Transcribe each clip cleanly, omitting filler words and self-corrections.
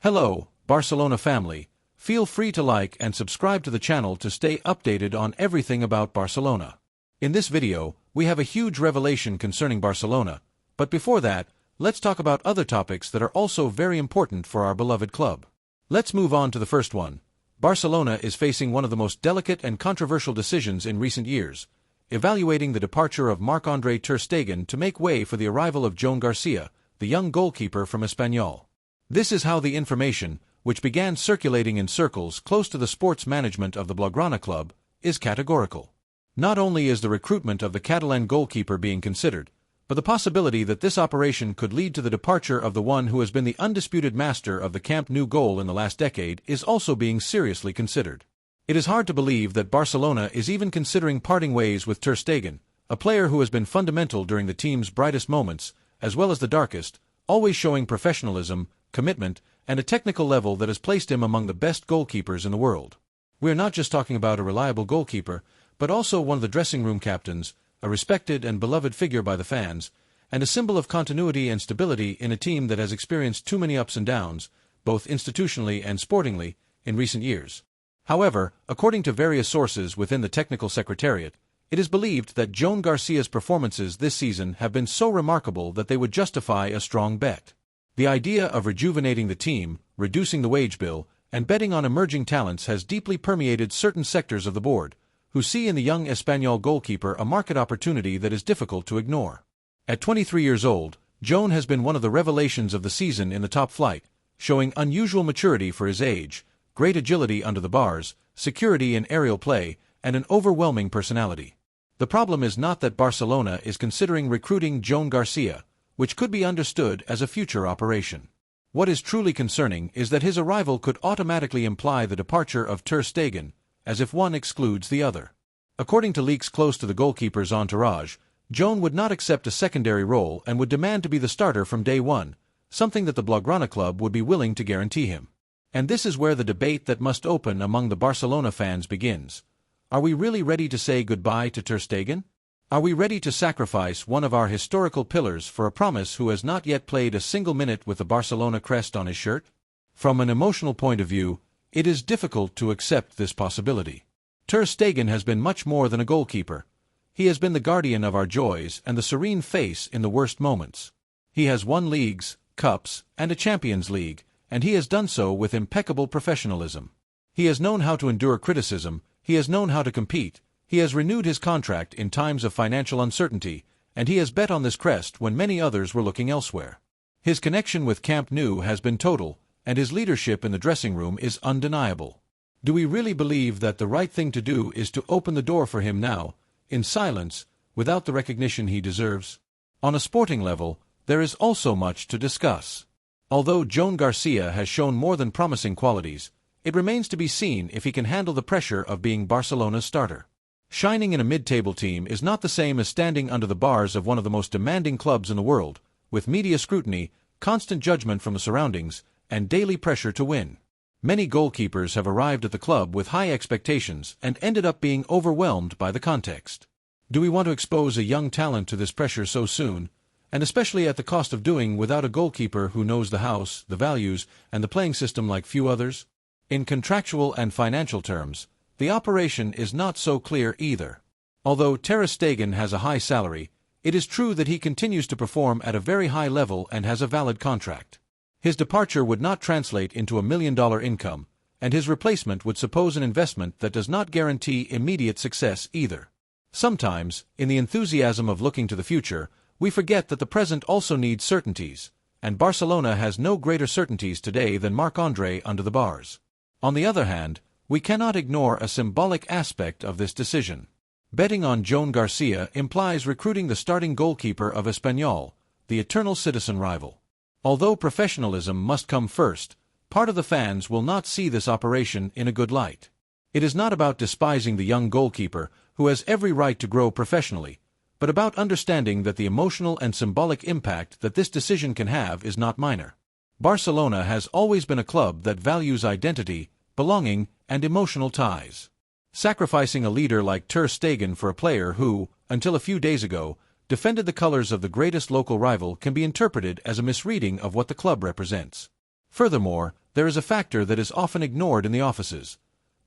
Hello, Barcelona family. Feel free to like and subscribe to the channel to stay updated on everything about Barcelona. In this video, we have a huge revelation concerning Barcelona, but before that, let's talk about other topics that are also very important for our beloved club. Let's move on to the first one. Barcelona is facing one of the most delicate and controversial decisions in recent years, evaluating the departure of Marc-André ter Stegen to make way for the arrival of Joan Garcia, the young goalkeeper from Espanyol. This is how the information, which began circulating in circles close to the sports management of the Blaugrana club, is categorical. Not only is the recruitment of the Catalan goalkeeper being considered, but the possibility that this operation could lead to the departure of the one who has been the undisputed master of the Camp Nou goal in the last decade is also being seriously considered. It is hard to believe that Barcelona is even considering parting ways with ter Stegen, a player who has been fundamental during the team's brightest moments, as well as the darkest, always showing professionalism, commitment, and a technical level that has placed him among the best goalkeepers in the world. We are not just talking about a reliable goalkeeper, but also one of the dressing room captains, a respected and beloved figure by the fans, and a symbol of continuity and stability in a team that has experienced too many ups and downs, both institutionally and sportingly, in recent years. However, according to various sources within the technical secretariat, it is believed that Joan Garcia's performances this season have been so remarkable that they would justify a strong bet. The idea of rejuvenating the team, reducing the wage bill, and betting on emerging talents has deeply permeated certain sectors of the board, who see in the young Espanyol goalkeeper a market opportunity that is difficult to ignore. At 23 years old, Joan has been one of the revelations of the season in the top flight, showing unusual maturity for his age, great agility under the bars, security in aerial play, and an overwhelming personality. The problem is not that Barcelona is considering recruiting Joan Garcia, which could be understood as a future operation. What is truly concerning is that his arrival could automatically imply the departure of ter Stegen, as if one excludes the other. According to leaks close to the goalkeeper's entourage, Joan would not accept a secondary role and would demand to be the starter from day one, something that the Blaugrana club would be willing to guarantee him. And this is where the debate that must open among the Barcelona fans begins. Are we really ready to say goodbye to ter Stegen? Are we ready to sacrifice one of our historical pillars for a promise who has not yet played a single minute with the Barcelona crest on his shirt? From an emotional point of view, it is difficult to accept this possibility. Ter Stegen has been much more than a goalkeeper. He has been the guardian of our joys and the serene face in the worst moments. He has won leagues, cups, and a Champions League, and he has done so with impeccable professionalism. He has known how to endure criticism, he has known how to compete, he has renewed his contract in times of financial uncertainty, and he has bet on this crest when many others were looking elsewhere. His connection with Camp Nou has been total, and his leadership in the dressing room is undeniable. Do we really believe that the right thing to do is to open the door for him now, in silence, without the recognition he deserves? On a sporting level, there is also much to discuss. Although Joan Garcia has shown more than promising qualities, it remains to be seen if he can handle the pressure of being Barcelona's starter. Shining in a mid-table team is not the same as standing under the bars of one of the most demanding clubs in the world, with media scrutiny, constant judgment from the surroundings, and daily pressure to win. Many goalkeepers have arrived at the club with high expectations and ended up being overwhelmed by the context. Do we want to expose a young talent to this pressure so soon, and especially at the cost of doing without a goalkeeper who knows the house, the values, and the playing system like few others? In contractual and financial terms, the operation is not so clear either. Although ter Stegen has a high salary, it is true that he continues to perform at a very high level and has a valid contract. His departure would not translate into $1 million income, and his replacement would suppose an investment that does not guarantee immediate success either. Sometimes, in the enthusiasm of looking to the future, we forget that the present also needs certainties, and Barcelona has no greater certainties today than Marc-André under the bars. On the other hand, we cannot ignore a symbolic aspect of this decision. Betting on Joan Garcia implies recruiting the starting goalkeeper of Espanyol, the eternal citizen rival. Although professionalism must come first, part of the fans will not see this operation in a good light. It is not about despising the young goalkeeper, who has every right to grow professionally, but about understanding that the emotional and symbolic impact that this decision can have is not minor. Barcelona has always been a club that values identity, belonging, and emotional ties. Sacrificing a leader like ter Stegen for a player who, until a few days ago, defended the colors of the greatest local rival can be interpreted as a misreading of what the club represents. Furthermore, there is a factor that is often ignored in the offices: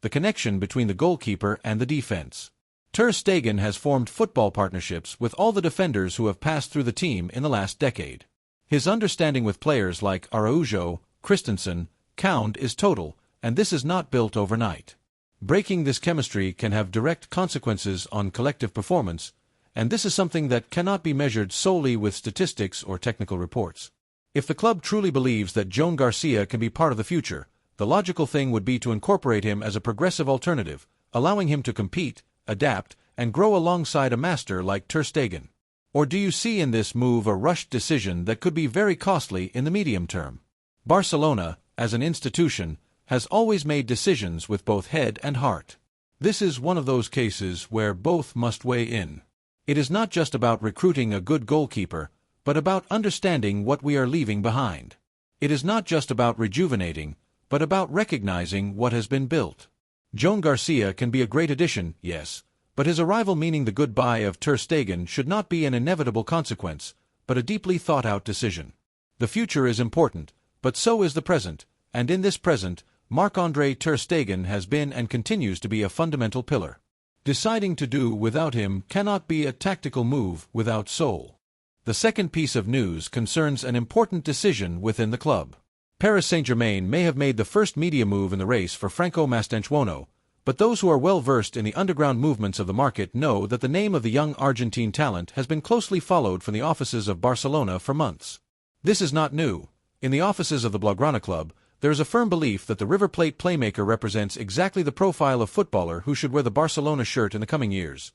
the connection between the goalkeeper and the defense. Ter Stegen has formed football partnerships with all the defenders who have passed through the team in the last decade. His understanding with players like Araujo, Christensen, Kound is total, and this is not built overnight. Breaking this chemistry can have direct consequences on collective performance, and this is something that cannot be measured solely with statistics or technical reports. If the club truly believes that Joan Garcia can be part of the future, the logical thing would be to incorporate him as a progressive alternative, allowing him to compete, adapt, and grow alongside a master like Ter Stegen. Or do you see in this move a rushed decision that could be very costly in the medium term? Barcelona, as an institution, has always made decisions with both head and heart. This is one of those cases where both must weigh in. It is not just about recruiting a good goalkeeper, but about understanding what we are leaving behind. It is not just about rejuvenating, but about recognizing what has been built. Joan Garcia can be a great addition, yes, but his arrival meaning the goodbye of Ter Stegen should not be an inevitable consequence, but a deeply thought-out decision. The future is important, but so is the present, and in this present, Marc-André Ter Stegen has been and continues to be a fundamental pillar. Deciding to do without him cannot be a tactical move without soul. The second piece of news concerns an important decision within the club. Paris Saint-Germain may have made the first media move in the race for Franco Masterstroke, but those who are well versed in the underground movements of the market know that the name of the young Argentine talent has been closely followed from the offices of Barcelona for months. This is not new. In the offices of the Blaugrana club, there is a firm belief that the River Plate playmaker represents exactly the profile of footballer who should wear the Barcelona shirt in the coming years.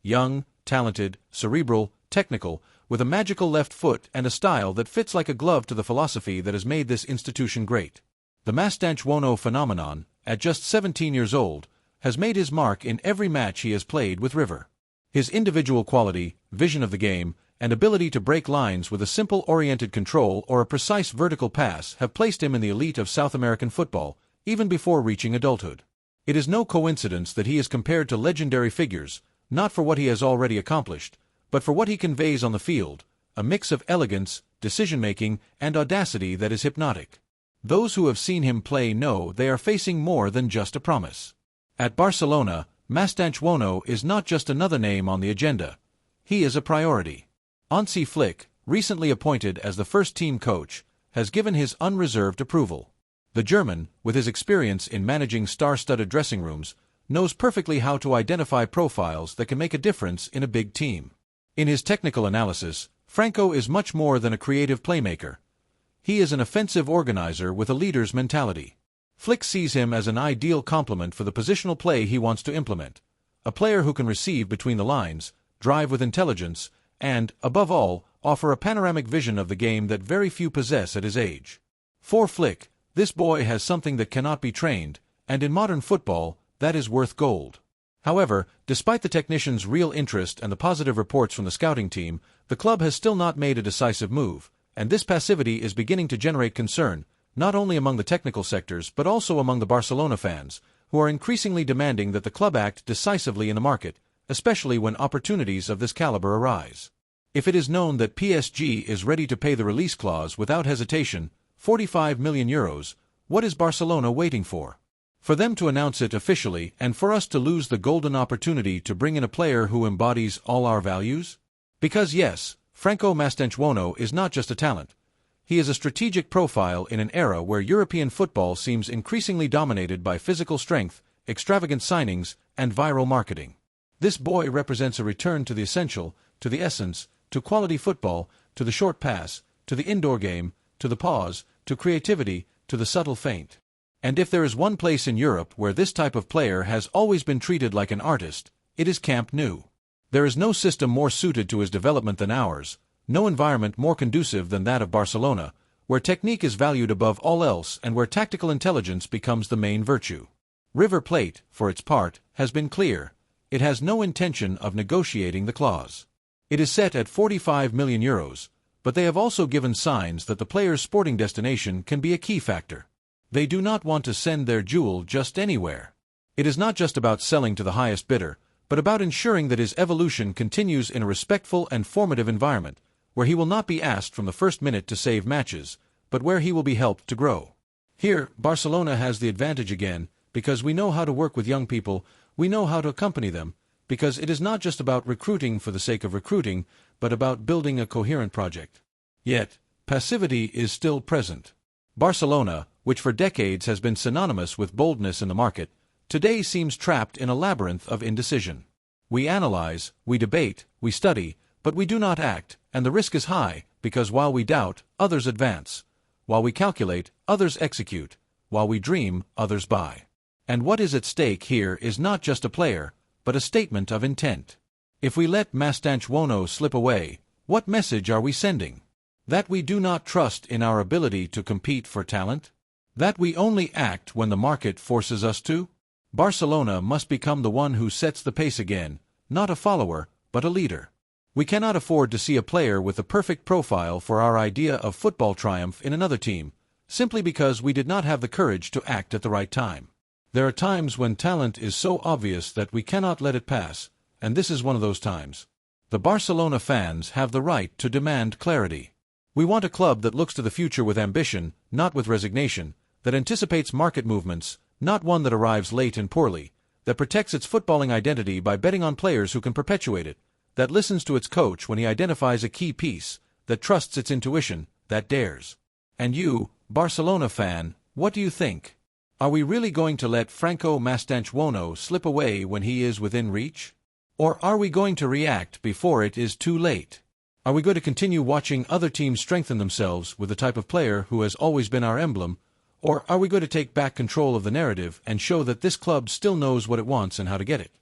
Young, talented, cerebral, technical, with a magical left foot and a style that fits like a glove to the philosophy that has made this institution great. The Masterstroke phenomenon, at just 17 years old, has made his mark in every match he has played with River. His individual quality, vision of the game, and ability to break lines with a simple oriented control or a precise vertical pass have placed him in the elite of South American football, even before reaching adulthood. It is no coincidence that he is compared to legendary figures, not for what he has already accomplished, but for what he conveys on the field, a mix of elegance, decision-making, and audacity that is hypnotic. Those who have seen him play know they are facing more than just a promise. At Barcelona, Masterstroke is not just another name on the agenda. He is a priority. Hansi Flick, recently appointed as the first team coach, has given his unreserved approval. The German, with his experience in managing star-studded dressing rooms, knows perfectly how to identify profiles that can make a difference in a big team. In his technical analysis, Franco is much more than a creative playmaker. He is an offensive organizer with a leader's mentality. Flick sees him as an ideal complement for the positional play he wants to implement, a player who can receive between the lines, drive with intelligence, and, above all, offer a panoramic vision of the game that very few possess at his age. For Flick, this boy has something that cannot be trained, and in modern football, that is worth gold. However, despite the technician's real interest and the positive reports from the scouting team, the club has still not made a decisive move, and this passivity is beginning to generate concern, not only among the technical sectors but also among the Barcelona fans, who are increasingly demanding that the club act decisively in the market, especially when opportunities of this caliber arise. If it is known that PSG is ready to pay the release clause without hesitation, €45 million, what is Barcelona waiting for? For them to announce it officially and for us to lose the golden opportunity to bring in a player who embodies all our values? Because yes, Franco Masterstroke is not just a talent. He is a strategic profile in an era where European football seems increasingly dominated by physical strength, extravagant signings, and viral marketing. This boy represents a return to the essential, to the essence, to quality football, to the short pass, to the indoor game, to the pause, to creativity, to the subtle feint. And if there is one place in Europe where this type of player has always been treated like an artist, it is Camp Nou. There is no system more suited to his development than ours, no environment more conducive than that of Barcelona, where technique is valued above all else and where tactical intelligence becomes the main virtue. River Plate, for its part, has been clear. It has no intention of negotiating the clause. It is set at €45 million, but they have also given signs that the player's sporting destination can be a key factor. They do not want to send their jewel just anywhere. It is not just about selling to the highest bidder, but about ensuring that his evolution continues in a respectful and formative environment, where he will not be asked from the first minute to save matches, but where he will be helped to grow. Here, Barcelona has the advantage again, because we know how to work with young people, we know how to accompany them, because it is not just about recruiting for the sake of recruiting, but about building a coherent project. Yet, passivity is still present. Barcelona, which for decades has been synonymous with boldness in the market, today seems trapped in a labyrinth of indecision. We analyze, we debate, we study, but we do not act, and the risk is high, because while we doubt, others advance. While we calculate, others execute. While we dream, others buy. And what is at stake here is not just a player, but a statement of intent. If we let Masterstroke slip away, what message are we sending? That we do not trust in our ability to compete for talent? That we only act when the market forces us to? Barcelona must become the one who sets the pace again, not a follower, but a leader. We cannot afford to see a player with the perfect profile for our idea of football triumph in another team, simply because we did not have the courage to act at the right time. There are times when talent is so obvious that we cannot let it pass, and this is one of those times. The Barcelona fans have the right to demand clarity. We want a club that looks to the future with ambition, not with resignation, that anticipates market movements, not one that arrives late and poorly, that protects its footballing identity by betting on players who can perpetuate it, that listens to its coach when he identifies a key piece, that trusts its intuition, that dares. And you, Barcelona fan, what do you think? Are we really going to let Franco Masterstroke slip away when he is within reach? Or are we going to react before it is too late? Are we going to continue watching other teams strengthen themselves with the type of player who has always been our emblem? Or are we going to take back control of the narrative and show that this club still knows what it wants and how to get it?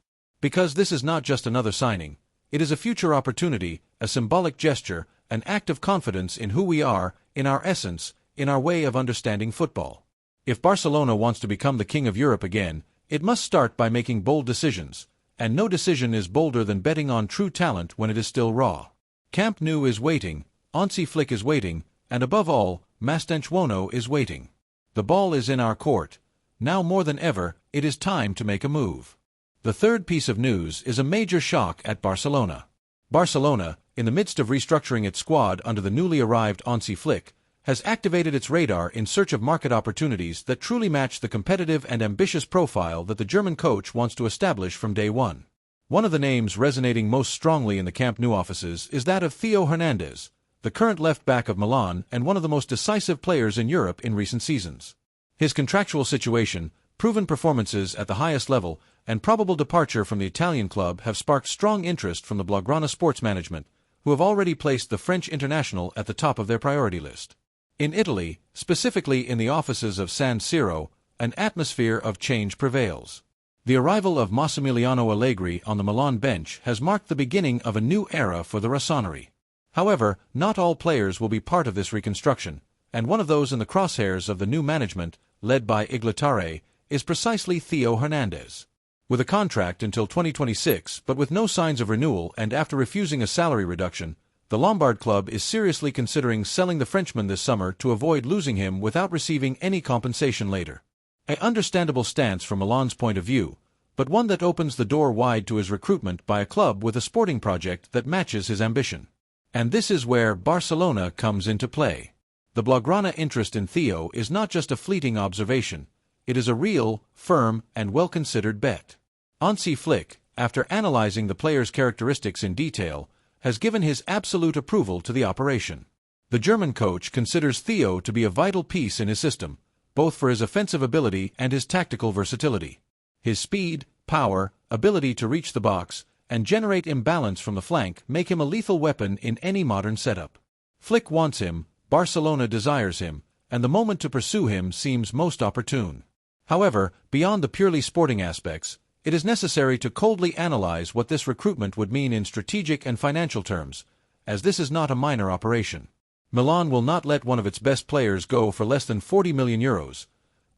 Because this is not just another signing. It is a future opportunity, a symbolic gesture, an act of confidence in who we are, in our essence, in our way of understanding football. If Barcelona wants to become the king of Europe again, it must start by making bold decisions, and no decision is bolder than betting on true talent when it is still raw. Camp Nou is waiting, Hansi Flick is waiting, and above all, Masterstroke is waiting. The ball is in our court. Now more than ever, it is time to make a move. The third piece of news is a major shock at Barcelona. Barcelona, in the midst of restructuring its squad under the newly arrived Hansi Flick, has activated its radar in search of market opportunities that truly match the competitive and ambitious profile that the German coach wants to establish from day one. One of the names resonating most strongly in the Camp Nou offices is that of Theo Hernandez, the current left-back of Milan and one of the most decisive players in Europe in recent seasons. His contractual situation, proven performances at the highest level, and probable departure from the Italian club have sparked strong interest from the Blaugrana sports management, who have already placed the French international at the top of their priority list. In Italy, specifically in the offices of San Siro, an atmosphere of change prevails. The arrival of Massimiliano Allegri on the Milan bench has marked the beginning of a new era for the Rossoneri. However, not all players will be part of this reconstruction, and one of those in the crosshairs of the new management, led by Iglitare, is precisely Theo Hernandez. With a contract until 2026 but with no signs of renewal and after refusing a salary reduction, the Lombard club is seriously considering selling the Frenchman this summer to avoid losing him without receiving any compensation later. An understandable stance from Milan's point of view, but one that opens the door wide to his recruitment by a club with a sporting project that matches his ambition. And this is where Barcelona comes into play. The Blaugrana interest in Theo is not just a fleeting observation, it is a real, firm, and well-considered bet. Hansi Flick, after analyzing the player's characteristics in detail, has given his absolute approval to the operation. The German coach considers Theo to be a vital piece in his system, both for his offensive ability and his tactical versatility. His speed, power, ability to reach the box, and generate imbalance from the flank make him a lethal weapon in any modern setup. Flick wants him, Barcelona desires him, and the moment to pursue him seems most opportune. However, beyond the purely sporting aspects, it is necessary to coldly analyze what this recruitment would mean in strategic and financial terms, as this is not a minor operation. Milan will not let one of its best players go for less than 40 million euros.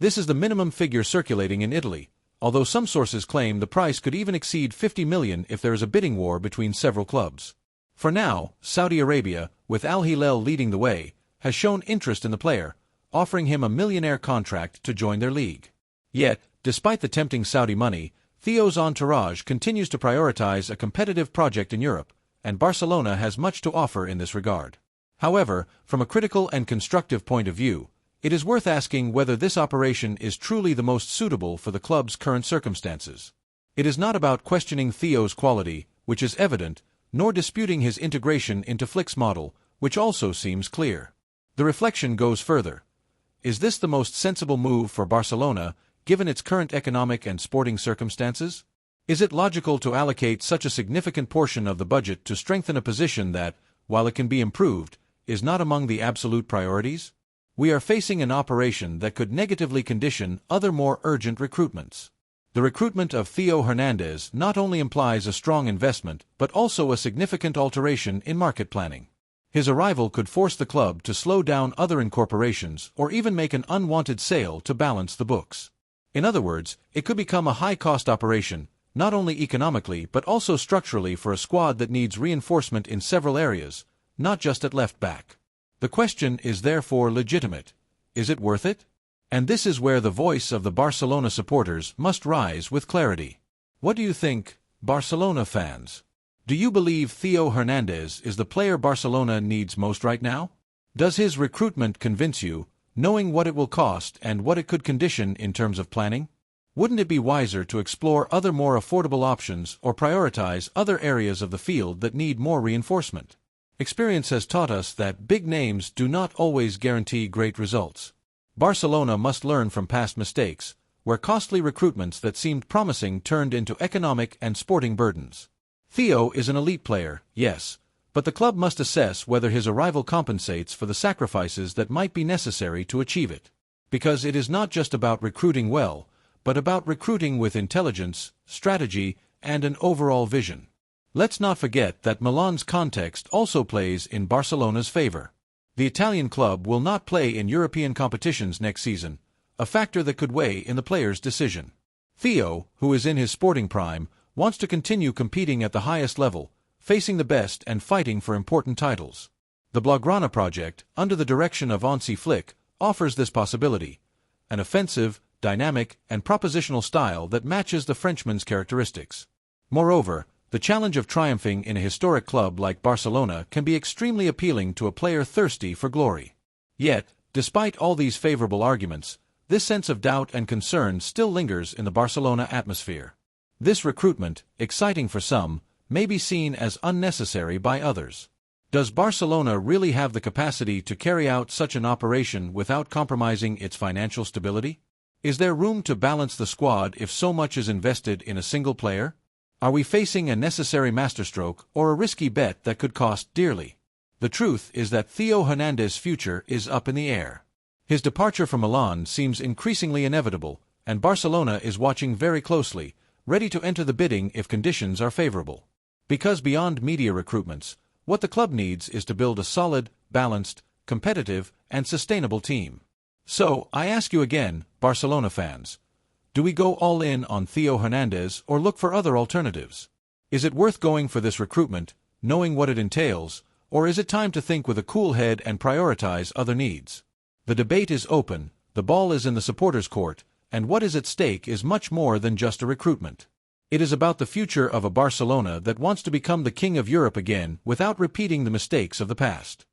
This is the minimum figure circulating in Italy, although some sources claim the price could even exceed 50 million if there is a bidding war between several clubs. For now, Saudi Arabia, with Al Hilal leading the way, has shown interest in the player, offering him a millionaire contract to join their league. Yet, despite the tempting Saudi money, Theo's entourage continues to prioritize a competitive project in Europe, and Barcelona has much to offer in this regard. However, from a critical and constructive point of view, it is worth asking whether this operation is truly the most suitable for the club's current circumstances. It is not about questioning Theo's quality, which is evident, nor disputing his integration into Flick's model, which also seems clear. The reflection goes further. Is this the most sensible move for Barcelona, given its current economic and sporting circumstances? Is it logical to allocate such a significant portion of the budget to strengthen a position that, while it can be improved, is not among the absolute priorities? We are facing an operation that could negatively condition other more urgent recruitments. The recruitment of Theo Hernandez not only implies a strong investment but also a significant alteration in market planning. His arrival could force the club to slow down other incorporations or even make an unwanted sale to balance the books. In other words, it could become a high-cost operation, not only economically but also structurally for a squad that needs reinforcement in several areas, not just at left back. The question is therefore legitimate. Is it worth it? And this is where the voice of the Barcelona supporters must rise with clarity. What do you think, Barcelona fans? Do you believe Theo Hernandez is the player Barcelona needs most right now? Does his recruitment convince you, knowing what it will cost and what it could condition in terms of planning? Wouldn't it be wiser to explore other more affordable options or prioritize other areas of the field that need more reinforcement? Experience has taught us that big names do not always guarantee great results. Barcelona must learn from past mistakes, where costly recruitments that seemed promising turned into economic and sporting burdens. Theo is an elite player, yes, but the club must assess whether his arrival compensates for the sacrifices that might be necessary to achieve it. Because it is not just about recruiting well, but about recruiting with intelligence, strategy, and an overall vision. Let's not forget that Milan's context also plays in Barcelona's favor. The Italian club will not play in European competitions next season, a factor that could weigh in the player's decision. Theo, who is in his sporting prime, wants to continue competing at the highest level, facing the best and fighting for important titles. The Blaugrana project, under the direction of Hansi Flick, offers this possibility: an offensive, dynamic, and propositional style that matches the Frenchman's characteristics. Moreover, the challenge of triumphing in a historic club like Barcelona can be extremely appealing to a player thirsty for glory. Yet, despite all these favorable arguments, this sense of doubt and concern still lingers in the Barcelona atmosphere. This recruitment, exciting for some, may be seen as unnecessary by others. Does Barcelona really have the capacity to carry out such an operation without compromising its financial stability? Is there room to balance the squad if so much is invested in a single player? Are we facing a necessary masterstroke or a risky bet that could cost dearly? The truth is that Theo Hernandez's future is up in the air. His departure from Milan seems increasingly inevitable, and Barcelona is watching very closely, ready to enter the bidding if conditions are favorable. Because beyond media recruitments, what the club needs is to build a solid, balanced, competitive, and sustainable team. So, I ask you again, Barcelona fans, do we go all in on Theo Hernandez or look for other alternatives? Is it worth going for this recruitment, knowing what it entails, or is it time to think with a cool head and prioritize other needs? The debate is open, the ball is in the supporters' court, and what is at stake is much more than just a recruitment. It is about the future of a Barcelona that wants to become the king of Europe again without repeating the mistakes of the past.